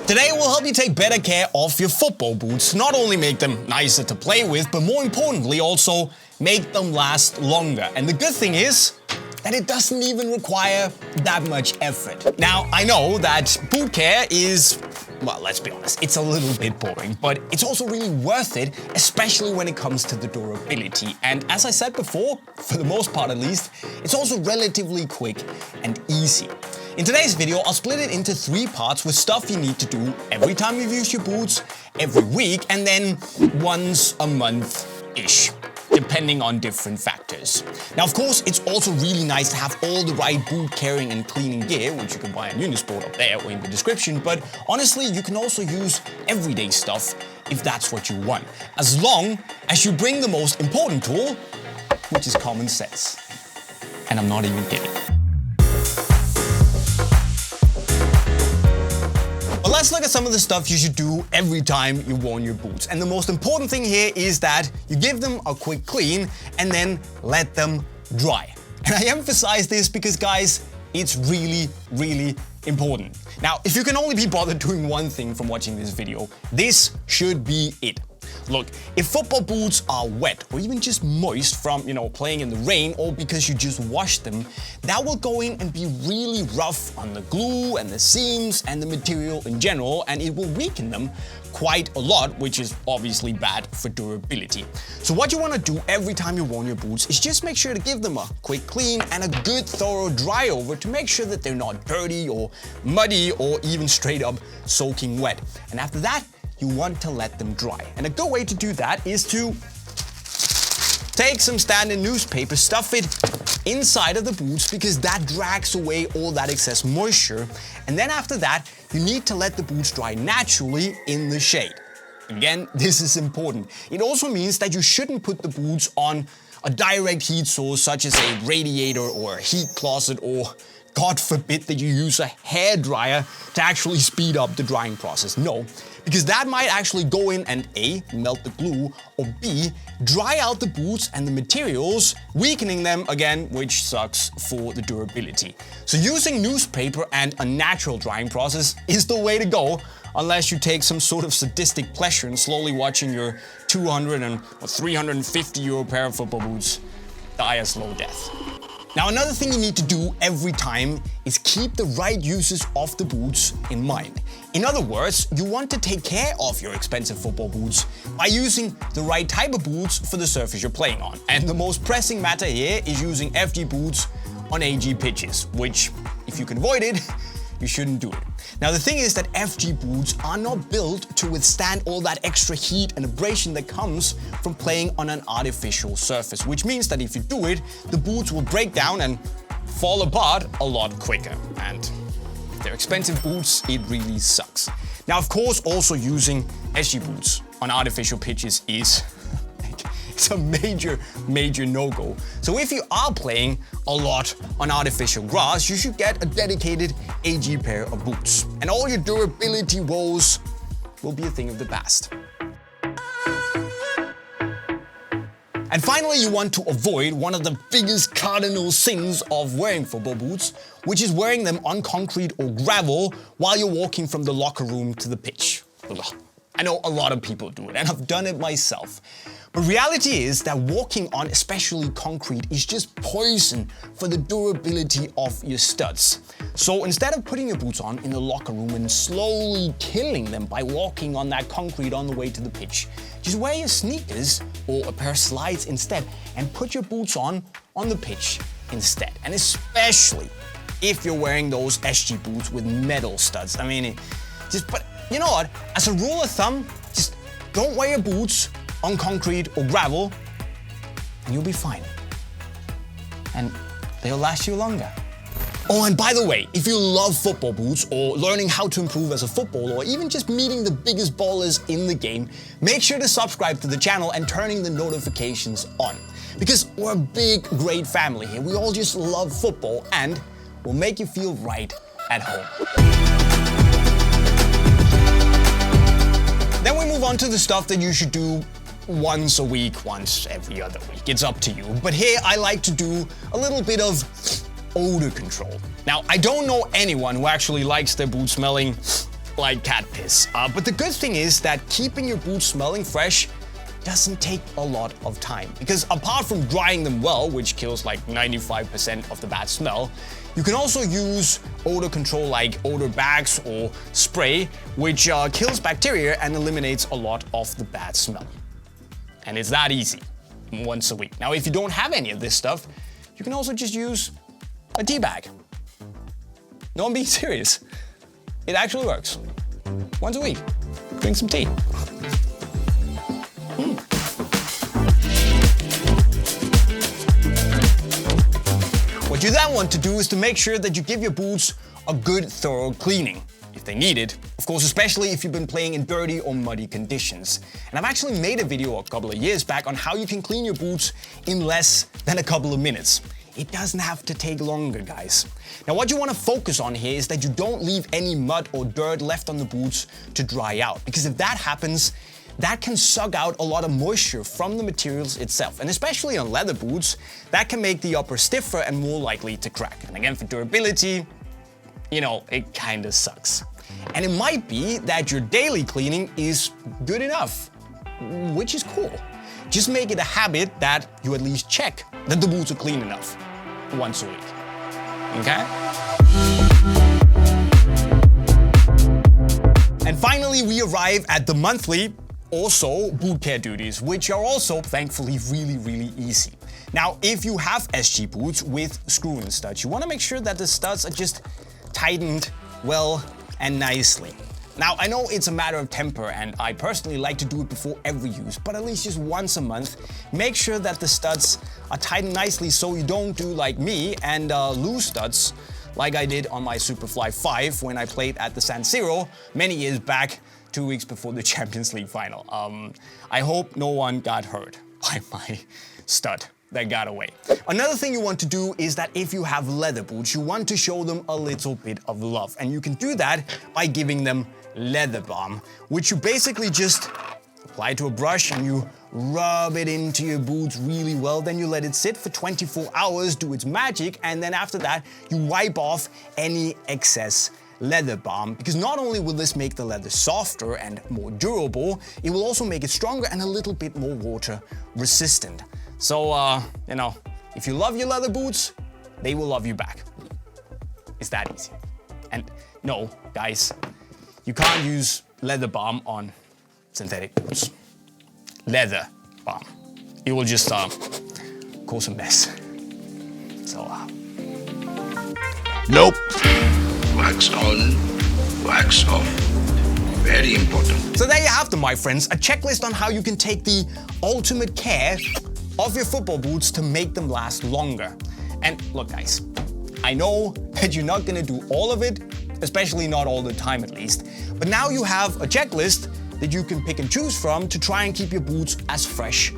Today we'll help you take better care of your football boots, not only make them nicer to play with, but more importantly also make them last longer. And the good thing is that it doesn't even require that much effort. Now, I know that boot care is, well, let's be honest, it's a little bit boring, but it's also really worth it, especially when it comes to the durability. And as I said before, for the most part at least, it's also relatively quick and easy. In today's video, I'll split it into 3 parts with stuff you need to do every time you use your boots, every week, and then once a month-ish, depending on different factors. Now, of course, it's also really nice to have all the right boot carrying and cleaning gear, which you can buy on Unisport up there or in the description, but honestly, you can also use everyday stuff if that's what you want, as long as you bring the most important tool, which is common sense. And I'm not even kidding. But let's look at some of the stuff you should do every time you worn your boots. And the most important thing here is that you give them a quick clean and then let them dry. And I emphasize this because, guys, it's really, really important. Now, if you can only be bothered doing one thing from watching this video, this should be it. Look, if football boots are wet or even just moist from, playing in the rain or because you just washed them, that will go in and be really rough on the glue and the seams and the material in general, and it will weaken them quite a lot, which is obviously bad for durability. So what you want to do every time you worn your boots is just make sure to give them a quick clean and a good thorough dry over to make sure that they're not dirty or muddy or even straight up soaking wet. And after that, you want to let them dry. And a good way to do that is to take some standard newspaper, stuff it inside of the boots because that drags away all that excess moisture. And then after that, you need to let the boots dry naturally in the shade. Again, this is important. It also means that you shouldn't put the boots on a direct heat source such as a radiator or a heat closet, or God forbid that you use a hairdryer to actually speed up the drying process. No, because that might actually go in and A, melt the glue, or B, dry out the boots and the materials, weakening them again, which sucks for the durability. So using newspaper and a natural drying process is the way to go, unless you take some sort of sadistic pleasure in slowly watching your 200 or 350 euro pair of football boots die a slow death. Now, another thing you need to do every time is keep the right uses of the boots in mind. In other words, you want to take care of your expensive football boots by using the right type of boots for the surface you're playing on. And the most pressing matter here is using FG boots on AG pitches, which, if you can avoid it, you shouldn't do it. Now, the thing is that FG boots are not built to withstand all that extra heat and abrasion that comes from playing on an artificial surface, which means that if you do it, the boots will break down and fall apart a lot quicker. And if they're expensive boots, it really sucks. Now, of course, also using SG boots on artificial pitches is it's a major no-go. So if you are playing a lot on artificial grass, you should get a dedicated AG pair of boots. And all your durability woes will be a thing of the past. And finally, you want to avoid one of the biggest cardinal sins of wearing football boots, which is wearing them on concrete or gravel while you're walking from the locker room to the pitch. I know a lot of people do it, and I've done it myself. But reality is that walking on especially concrete is just poison for the durability of your studs. So instead of putting your boots on in the locker room and slowly killing them by walking on that concrete on the way to the pitch, just wear your sneakers or a pair of slides instead and put your boots on the pitch instead. And especially if you're wearing those SG boots with metal studs. I mean, but you know what? As a rule of thumb, just don't wear your boots on concrete or gravel, and you'll be fine. And they'll last you longer. Oh, and by the way, if you love football boots or learning how to improve as a footballer or even just meeting the biggest ballers in the game, make sure to subscribe to the channel and turning the notifications on. Because we're a big, great family here. We all just love football and we'll make you feel right at home. Then we move on to the stuff that you should do once a week, once every other week. It's up to you. But here I like to do a little bit of odor control. Now, I don't know anyone who actually likes their boots smelling like cat piss. But the good thing is that keeping your boots smelling fresh doesn't take a lot of time, because apart from drying them well, which kills like 95% of the bad smell, you can also use odor control like odor bags or spray, which kills bacteria and eliminates a lot of the bad smell. And it's that easy, once a week. Now, if you don't have any of this stuff, you can also just use a tea bag. No, I'm being serious. It actually works. Once a week, drink some tea. What you then want to do is to make sure that you give your boots a good thorough cleaning, if they need it. Of course, especially if you've been playing in dirty or muddy conditions. And I've actually made a video a couple of years back on how you can clean your boots in less than a couple of minutes. It doesn't have to take longer, guys. Now, what you want to focus on here is that you don't leave any mud or dirt left on the boots to dry out, because if that happens, that can suck out a lot of moisture from the materials itself. And especially on leather boots, that can make the upper stiffer and more likely to crack. And again, for durability, you know, it kinda sucks. And it might be that your daily cleaning is good enough, which is cool. Just make it a habit that you at least check that the boots are clean enough once a week, okay? And finally, we arrive at the monthly, also boot care duties, which are also thankfully really easy. Now, if you have SG boots with screw-in studs, you want to make sure that the studs are just tightened well and nicely. Now, I know it's a matter of temper, and I personally like to do it before every use, but at least just once a month, make sure that the studs are tightened nicely so you don't do like me and lose studs like I did on my Superfly 5 when I played at the San Siro many years back, 2 weeks before the Champions League final. I hope no one got hurt by my stud that got away. Another thing you want to do is that if you have leather boots, you want to show them a little bit of love. And you can do that by giving them leather balm, which you basically just apply to a brush and you rub it into your boots really well. Then you let it sit for 24 hours, do its magic, and then after that, you wipe off any excess leather balm, because not only will this make the leather softer and more durable, it will also make it stronger and a little bit more water resistant. So, you know, if you love your leather boots, they will love you back. It's that easy. And no, guys, you can't use leather balm on synthetic boots. Leather balm. It will just cause a mess. So, nope. Wax on, wax off. Very important. So there you have them, my friends. A checklist on how you can take the ultimate care of your football boots to make them last longer. And look, guys, I know that you're not gonna do all of it, especially not all the time at least, but now you have a checklist that you can pick and choose from to try and keep your boots as fresh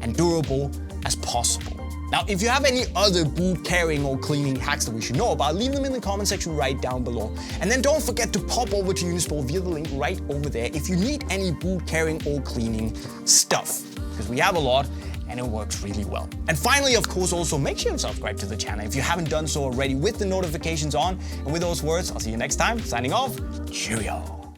and durable as possible. Now, if you have any other boot caring or cleaning hacks that we should know about, leave them in the comment section right down below. And then don't forget to pop over to Unisport via the link right over there if you need any boot caring or cleaning stuff, because we have a lot and it works really well. And finally, of course, also make sure you subscribe to the channel if you haven't done so already with the notifications on. And with those words, I'll see you next time. Signing off, cheerio.